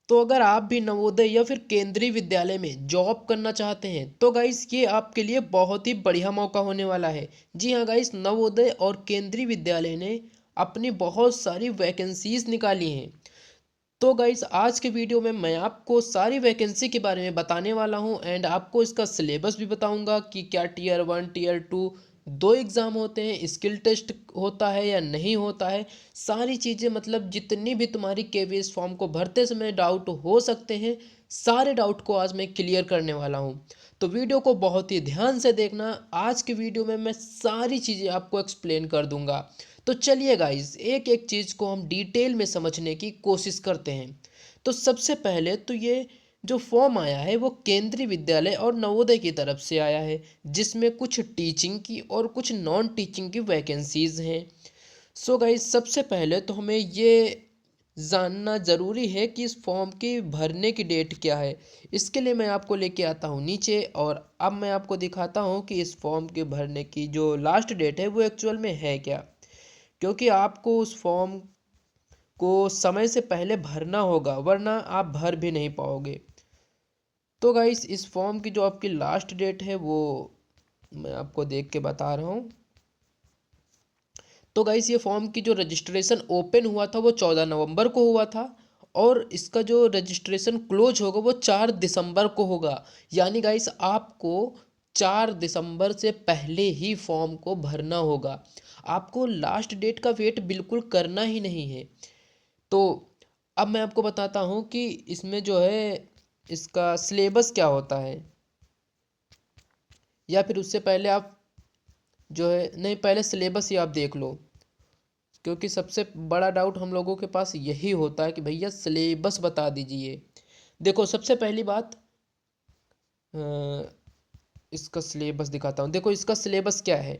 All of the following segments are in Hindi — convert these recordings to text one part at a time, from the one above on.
तो अगर आप भी नवोदय या फिर केंद्रीय विद्यालय में जॉब करना चाहते हैं तो गाइस ये आपके लिए बहुत ही बढ़िया मौका होने वाला है। जी हाँ गाइस, नवोदय और केंद्रीय विद्यालय ने अपनी बहुत सारी वैकेंसीज निकाली हैं। तो गाइस आज के वीडियो में मैं आपको सारी वैकेंसी के बारे में बताने वाला हूं एंड आपको इसका सिलेबस भी बताऊंगा कि क्या टीयर 1 टीयर 2 दो एग्ज़ाम होते हैं, स्किल टेस्ट होता है या नहीं होता है। सारी चीज़ें मतलब जितनी भी तुम्हारी केवीएस फॉर्म को भरते समय डाउट हो सकते हैं, सारे डाउट को आज मैं क्लियर करने वाला हूं। तो वीडियो को बहुत ही ध्यान से देखना। आज के वीडियो में मैं सारी चीज़ें आपको एक्सप्लेन कर दूंगा। तो चलिए गाइस एक एक चीज़ को हम डिटेल में समझने की कोशिश करते हैं। तो सबसे पहले तो ये जो फॉर्म आया है वो केंद्रीय विद्यालय और नवोदय की तरफ से आया है, जिसमें कुछ टीचिंग की और कुछ नॉन टीचिंग की वैकेंसीज हैं। सो गाइस सबसे पहले तो हमें ये जानना ज़रूरी है कि इस फॉर्म की भरने की डेट क्या है। इसके लिए मैं आपको लेके आता हूँ नीचे और अब मैं आपको दिखाता हूँ कि इस फॉर्म के भरने की जो लास्ट डेट है वो एक्चुअल में है क्या, क्योंकि आपको उस फॉर्म को समय से पहले भरना होगा वरना आप भर भी नहीं पाओगे। तो गाइस इस फॉर्म की जो आपकी लास्ट डेट है वो मैं आपको देख के बता रहा हूँ। तो गाइस ये फॉर्म की जो रजिस्ट्रेशन ओपन हुआ था वो 14 नवंबर को हुआ था और इसका जो रजिस्ट्रेशन क्लोज होगा वो 4 दिसंबर को होगा। यानी गाइस आपको 4 दिसंबर से पहले ही फॉर्म को भरना होगा। आपको लास्ट डेट का वेट बिल्कुल करना ही नहीं है। तो अब मैं आपको बताता हूँ कि इसमें जो है इसका सिलेबस क्या होता है, या फिर उससे पहले आप जो है नहीं पहले सिलेबस ही आप देख लो, क्योंकि सबसे बड़ा डाउट हम लोगों के पास यही होता है कि भैया सिलेबस बता दीजिए। देखो सबसे पहली बात अ, इसका सिलेबस दिखाता हूँ। देखो इसका सिलेबस क्या है।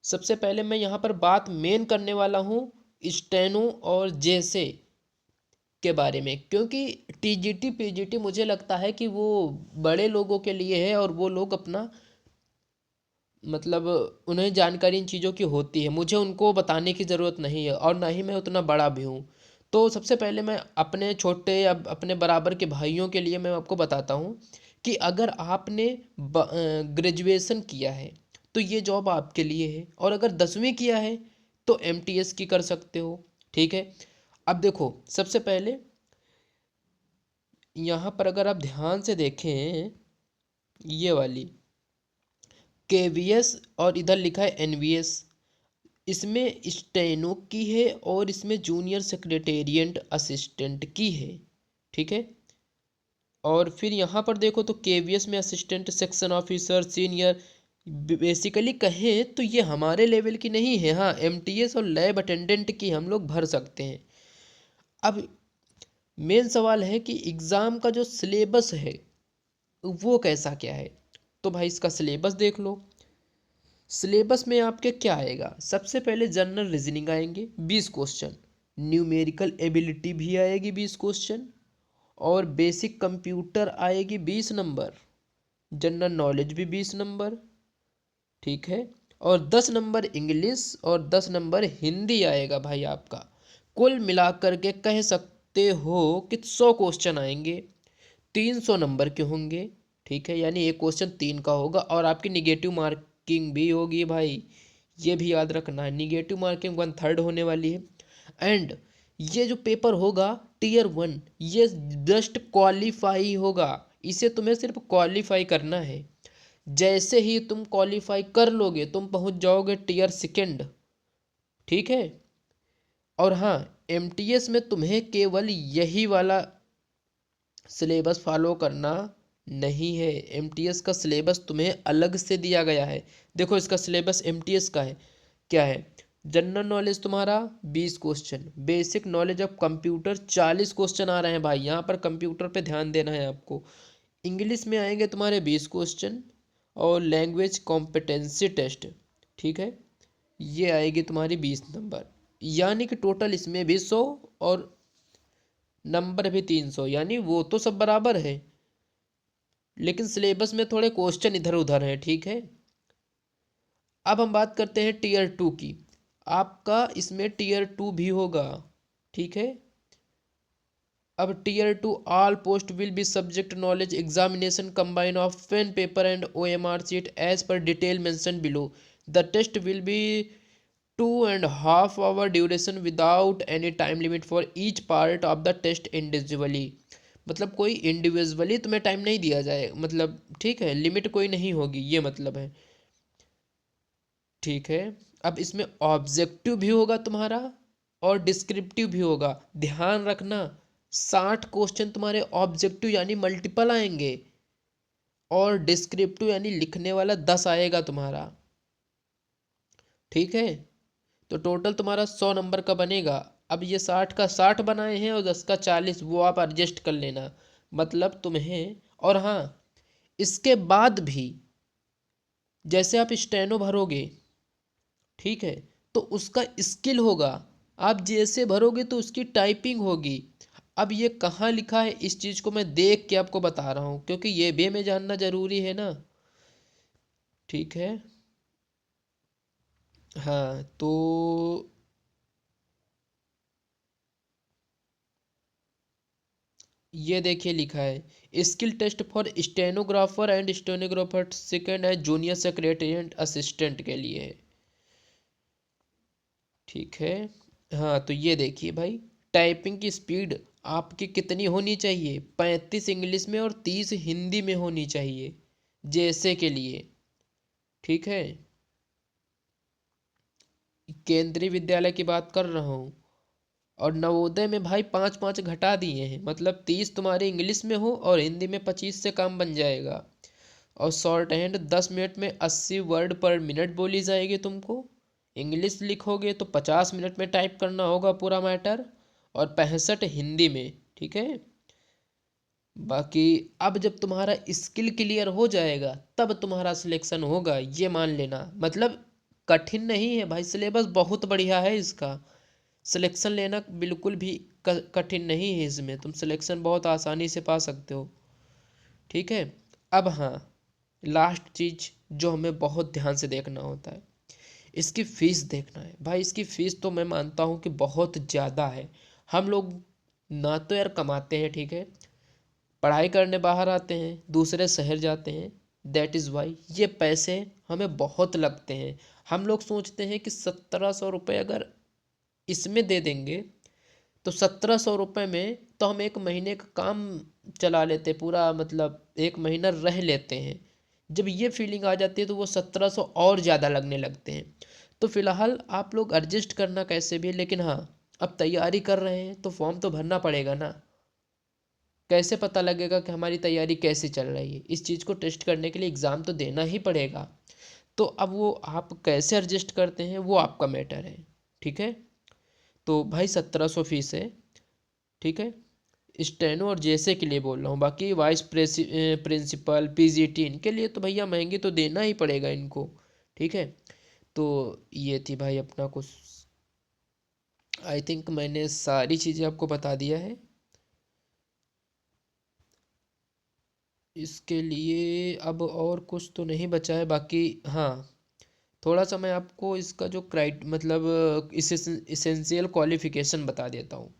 सबसे पहले मैं यहाँ पर बात मेन करने वाला हूँ स्टेनो और जैसे के बारे में, क्योंकि टीजीटी पीजीटी मुझे लगता है कि वो बड़े लोगों के लिए है और वो लोग अपना मतलब उन्हें जानकारी इन चीज़ों की होती है, मुझे उनको बताने की ज़रूरत नहीं है और ना ही मैं उतना बड़ा भी हूँ। तो सबसे पहले मैं अपने छोटे या अपने बराबर के भाइयों के लिए मैं आपको बताता हूँ कि अगर आपने ग्रेजुएशन किया है तो ये जॉब आपके लिए है, और अगर 10वीं किया है तो एमटीएस की कर सकते हो। ठीक है। अब देखो सबसे पहले यहाँ पर अगर आप ध्यान से देखें ये वाली केवीएस और इधर लिखा है एनवीएस, इसमें स्टेनो की है और इसमें जूनियर सेक्रेटेरिएट असिस्टेंट की है। ठीक है। और फिर यहाँ पर देखो तो केवीएस में assistant section officer senior, basically कहें तो ये हमारे लेवल की नहीं है। हाँ एमटीएस और लैब अटेंडेंट की हम लोग भर सकते हैं। अब मेन सवाल है कि एग्ज़ाम का जो सिलेबस है वो कैसा क्या है। तो भाई इसका सिलेबस देख लो। सिलेबस में आपके क्या आएगा, सबसे पहले जनरल रीजनिंग आएंगे 20 क्वेश्चन, न्यूमेरिकल एबिलिटी भी आएगी 20 क्वेश्चन, और बेसिक कंप्यूटर आएगी 20 नंबर, जनरल नॉलेज भी 20 नंबर। ठीक है। और 10 नंबर इंग्लिश और 10 नंबर हिंदी आएगा भाई आपका। कुल मिलाकर के कह सकते हो कि 100 क्वेश्चन आएंगे, 300 नंबर के होंगे। ठीक है, यानी एक क्वेश्चन 3 का होगा और आपकी निगेटिव मार्किंग भी होगी भाई, ये भी याद रखना है। निगेटिव मार्किंग 1/3 होने वाली है। एंड ये जो पेपर होगा टीयर 1, ये जस्ट क्वालिफाई होगा, इसे तुम्हें सिर्फ क्वालिफाई करना है। जैसे ही तुम क्वालिफाई कर लोगे तुम पहुंच जाओगे टीयर 2। ठीक है। और हाँ एमटीएस में तुम्हें केवल यही वाला सिलेबस फॉलो करना नहीं है, एमटीएस का सिलेबस तुम्हें अलग से दिया गया है। देखो इसका सिलेबस एमटीएस का है क्या है। जनरल नॉलेज तुम्हारा 20 question, basic knowledge of computer 40 question आ रहे हैं भाई, यहाँ पर कंप्यूटर पे ध्यान देना है आपको। इंग्लिश में आएंगे तुम्हारे 20 क्वेश्चन और लैंग्वेज कॉम्पिटेंसी टेस्ट। ठीक है, ये आएगी तुम्हारी 20 नंबर, यानी कि टोटल इसमें भी 100 और नंबर भी 300, यानी वो तो सब बराबर है, लेकिन सिलेबस में थोड़े क्वेश्चन इधर उधर हैं। ठीक है। अब हम बात करते हैं टीयर 2 की। आपका इसमें टीयर 2 भी होगा। ठीक है। अब Tier 2 all post will be subject knowledge examination combine of pen paper and OMR sheet as per detail mentioned below. The test will be 2.5 hour duration without any time limit for each part of the test individually. मतलब कोई इंडिविजुअली तुम्हें टाइम नहीं दिया जाए, मतलब ठीक है, लिमिट कोई नहीं होगी, ये मतलब है। ठीक है। अब इसमें ऑब्जेक्टिव भी होगा तुम्हारा और डिस्क्रिप्टिव भी होगा। ध्यान रखना, 60 क्वेश्चन तुम्हारे ऑब्जेक्टिव यानी मल्टीपल आएंगे और डिस्क्रिप्टिव यानी लिखने वाला 10 आएगा तुम्हारा। ठीक है, तो टोटल तुम्हारा 100 नंबर का बनेगा। अब ये 60 का 60 बनाए हैं और 10 का 40, वो आप एडजस्ट कर लेना। मतलब तुम्हें, और हाँ, इसके बाद भी जैसे आप स्टेनो भरोगे, ठीक है, तो उसका स्किल होगा। आप जैसे भरोगे तो उसकी टाइपिंग होगी। अब ये कहाँ लिखा है, इस चीज़ को मैं देख के आपको बता रहा हूँ, क्योंकि ये भी हमें जानना जरूरी है ना। ठीक है। हाँ, तो ये देखिए लिखा है skill test for stenographer and stenographer second है, जूनियर सेक्रेटरी असिस्टेंट के लिए है। ठीक है। हाँ, तो ये देखिए भाई, टाइपिंग की स्पीड आपकी कितनी होनी चाहिए, 35 इंग्लिश में और 30 हिंदी में होनी चाहिए, जैसे के लिए। ठीक है, केंद्रीय विद्यालय की बात कर रहा हूँ। और नवोदय में भाई 5-5 घटा दिए हैं, मतलब 30 तुम्हारे इंग्लिश में हो और हिंदी में 25 से काम बन जाएगा। और शॉर्ट हैंड 10 मिनट में 80 वर्ड पर मिनट बोली जाएगी तुमको। इंग्लिश लिखोगे तो 50 मिनट में टाइप करना होगा पूरा मैटर, और 65 हिंदी में। ठीक है। बाकी अब जब तुम्हारा स्किल क्लियर हो जाएगा तब तुम्हारा सिलेक्शन होगा, ये मान लेना। मतलब कठिन नहीं है भाई, सिलेबस बहुत बढ़िया है इसका। सिलेक्शन लेना बिल्कुल भी कठिन नहीं है, इसमें तुम सिलेक्शन बहुत आसानी से पा सकते हो। ठीक है। अब हाँ, लास्ट चीज जो हमें बहुत ध्यान से देखना होता है, इसकी फीस देखना है भाई। इसकी फीस तो मैं मानता हूँ कि बहुत ज़्यादा है। हम लोग ना तो यार कमाते हैं, ठीक है, पढ़ाई करने बाहर आते हैं, दूसरे शहर जाते हैं, दैट इज़ वाई ये पैसे हमें बहुत लगते हैं। हम लोग सोचते हैं कि 1700 रुपये अगर इसमें दे देंगे तो 1700 रुपये में तो हम एक महीने का काम चला लेते पूरा, मतलब एक महीना रह लेते हैं। जब ये फीलिंग आ जाती है तो वो 1700 और ज़्यादा लगने लगते हैं। तो फिलहाल आप लोग एडजस्ट करना कैसे भी, लेकिन हाँ, अब तैयारी कर रहे हैं तो फॉर्म तो भरना पड़ेगा ना। कैसे पता लगेगा कि हमारी तैयारी कैसे चल रही है, इस चीज़ को टेस्ट करने के लिए एग्ज़ाम तो देना ही पड़ेगा। तो अब वो आप कैसे एडजस्ट करते हैं वो आपका मैटर है। ठीक है। तो भाई 1700 फीस है। ठीक है, स्टेनो और जेसे के लिए बोल रहा हूँ। बाकी वाइस प्रिंसिपल पीजीटी इनके लिए तो भैया महंगी तो देना ही पड़ेगा इनको। ठीक है। तो ये थी भाई अपना कुछ, आई थिंक मैंने सारी चीज़ें आपको बता दिया है। इसके लिए अब और कुछ तो नहीं बचा है। बाकी हाँ, थोड़ा सा मैं आपको इसका जो मतलब इसेंशियल क्वालिफिकेशन बता देता हूँ।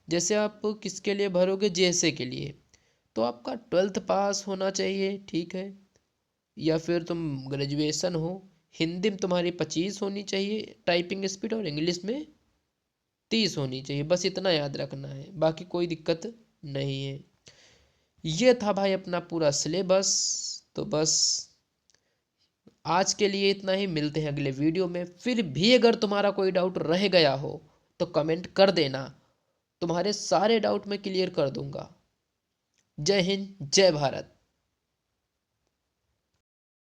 जैसे आप किसके लिए भरोगे, जेएसए के लिए, तो आपका 12th पास होना चाहिए। ठीक है, या फिर तुम ग्रेजुएशन हो। हिंदी में तुम्हारी 25 होनी चाहिए टाइपिंग स्पीड, और इंग्लिश में 30 होनी चाहिए। बस इतना याद रखना है, बाकी कोई दिक्कत नहीं है। ये था भाई अपना पूरा सिलेबस। तो बस आज के लिए इतना ही, मिलते हैं अगले वीडियो में। फिर भी अगर तुम्हारा कोई डाउट रह गया हो तो कमेंट कर देना, तुम्हारे सारे डाउट मैं क्लियर कर दूंगा। जय हिंद, जय भारत।